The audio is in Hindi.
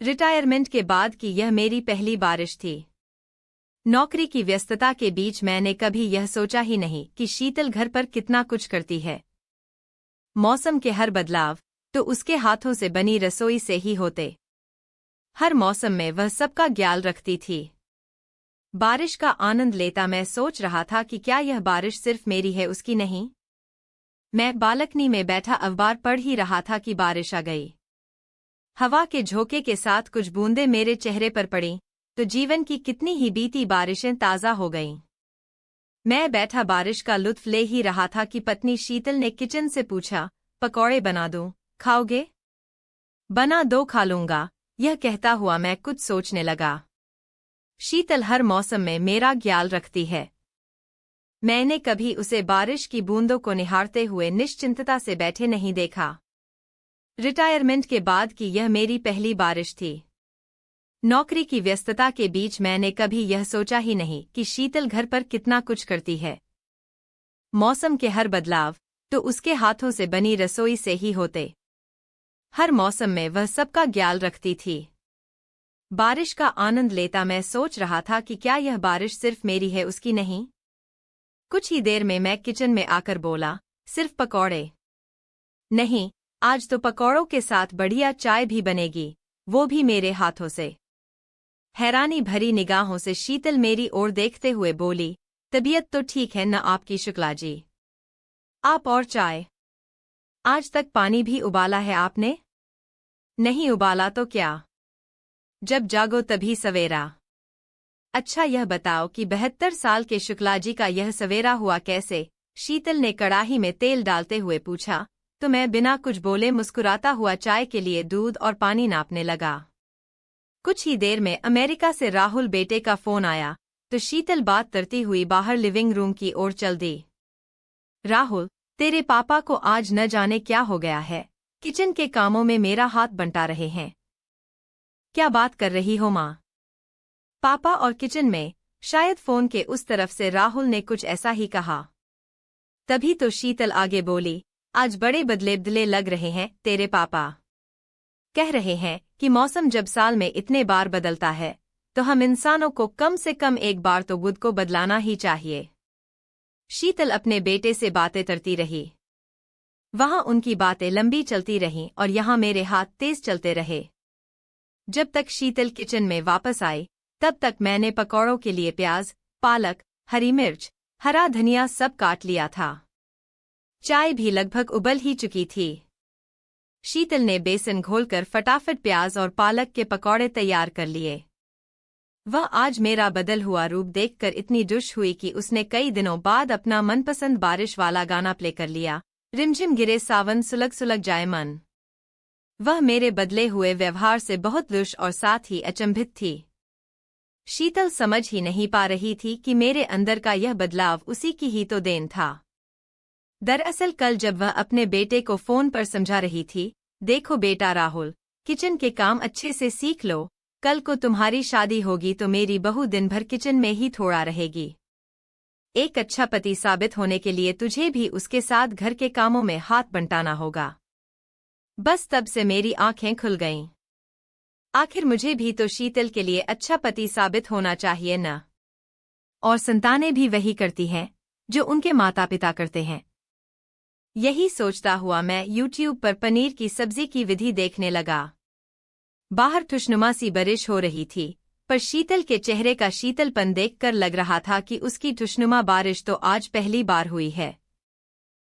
रिटायरमेंट के बाद की यह मेरी पहली बारिश थी। नौकरी की व्यस्तता के बीच मैंने कभी यह सोचा ही नहीं कि शीतल घर पर कितना कुछ करती है। मौसम के हर बदलाव तो उसके हाथों से बनी रसोई से ही होते। हर मौसम में वह सबका ख्याल रखती थी। बारिश का आनंद लेता मैं सोच रहा था कि क्या यह बारिश सिर्फ मेरी है, उसकी नहीं। मैं बालकनी में बैठा अखबार पढ़ ही रहा था कि बारिश आ गई। हवा के झोंके के साथ कुछ बूंदें मेरे चेहरे पर पड़ीं तो जीवन की कितनी ही बीती बारिशें ताज़ा हो गईं। मैं बैठा बारिश का लुत्फ ले ही रहा था कि पत्नी शीतल ने किचन से पूछा, पकौड़े बना दूं, खाओगे? बना दो, खा लूंगा, यह कहता हुआ मैं कुछ सोचने लगा। शीतल हर मौसम में मेरा ख्याल रखती है। मैंने कभी उसे बारिश की बूंदों को निहारते हुए निश्चिंतता से बैठे नहीं देखा। रिटायरमेंट के बाद की यह मेरी पहली बारिश थी। नौकरी की व्यस्तता के बीच मैंने कभी यह सोचा ही नहीं कि शीतल घर पर कितना कुछ करती है। मौसम के हर बदलाव तो उसके हाथों से बनी रसोई से ही होते। हर मौसम में वह सबका ख्याल रखती थी। बारिश का आनंद लेता मैं सोच रहा था कि क्या यह बारिश सिर्फ मेरी है, उसकी नहीं। कुछ ही देर में मैं किचन में आकर बोला, सिर्फ पकौड़े नहीं, आज तो पकौड़ों के साथ बढ़िया चाय भी बनेगी, वो भी मेरे हाथों से। हैरानी भरी निगाहों से शीतल मेरी ओर देखते हुए बोली, तबीयत तो ठीक है न आपकी शुक्ला जी? आप और चाय? आज तक पानी भी उबाला है आपने? नहीं उबाला तो क्या, जब जागो तभी सवेरा। अच्छा यह बताओ कि 72 साल के शुक्ला जी का यह सवेरा हुआ कैसे? शीतल ने कड़ाही में तेल डालते हुए पूछा तो मैं बिना कुछ बोले मुस्कुराता हुआ चाय के लिए दूध और पानी नापने लगा। कुछ ही देर में अमेरिका से राहुल बेटे का फोन आया तो शीतल बात करती हुई बाहर लिविंग रूम की ओर चल दी। राहुल, तेरे पापा को आज न जाने क्या हो गया है, किचन के कामों में मेरा हाथ बंटा रहे हैं। क्या बात कर रही हो माँ? पापा और किचन में, शायद फोन के उस तरफ से राहुल ने कुछ ऐसा ही कहा। तभी तो शीतल आगे बोली, आज बड़े बदले लग रहे हैं तेरे पापा। कह रहे हैं कि मौसम जब साल में इतने बार बदलता है तो हम इंसानों को कम से कम एक बार तो खुद को बदलाना ही चाहिए। शीतल अपने बेटे से बातें करती रही। वहां उनकी बातें लंबी चलती रहीं और यहाँ मेरे हाथ तेज चलते रहे। जब तक शीतल किचन में वापस आई तब तक मैंने पकौड़ों के लिए प्याज, पालक, हरी मिर्च, हरा धनिया सब काट लिया था। चाय भी लगभग उबल ही चुकी थी। शीतल ने बेसन घोलकर फटाफट प्याज और पालक के पकौड़े तैयार कर लिए। वह आज मेरा बदल हुआ रूप देखकर इतनी खुश हुई कि उसने कई दिनों बाद अपना मनपसंद बारिश वाला गाना प्ले कर लिया, रिमझिम गिरे सावन सुलग सुलग जाए मन। वह मेरे बदले हुए व्यवहार से बहुत खुश और साथ ही अचंभित थी। शीतल समझ ही नहीं पा रही थी कि मेरे अंदर का यह बदलाव उसी की ही तो देन था। दरअसल कल जब वह अपने बेटे को फोन पर समझा रही थी, देखो बेटा राहुल, किचन के काम अच्छे से सीख लो, कल को तुम्हारी शादी होगी तो मेरी बहू दिन भर किचन में ही थोड़ा रहेगी। एक अच्छा पति साबित होने के लिए तुझे भी उसके साथ घर के कामों में हाथ बंटाना होगा। बस तब से मेरी आंखें खुल गईं। आखिर मुझे भी तो शीतल के लिए अच्छा पति साबित होना चाहिए न? और संतानें भी वही करती हैं जो उनके माता पिता करते हैं। यही सोचता हुआ मैं YouTube पर पनीर की सब्जी की विधि देखने लगा। बाहर खुशनुमा सी बारिश हो रही थी, पर शीतल के चेहरे का शीतलपन देखकर लग रहा था कि उसकी खुशनुमा बारिश तो आज पहली बार हुई है।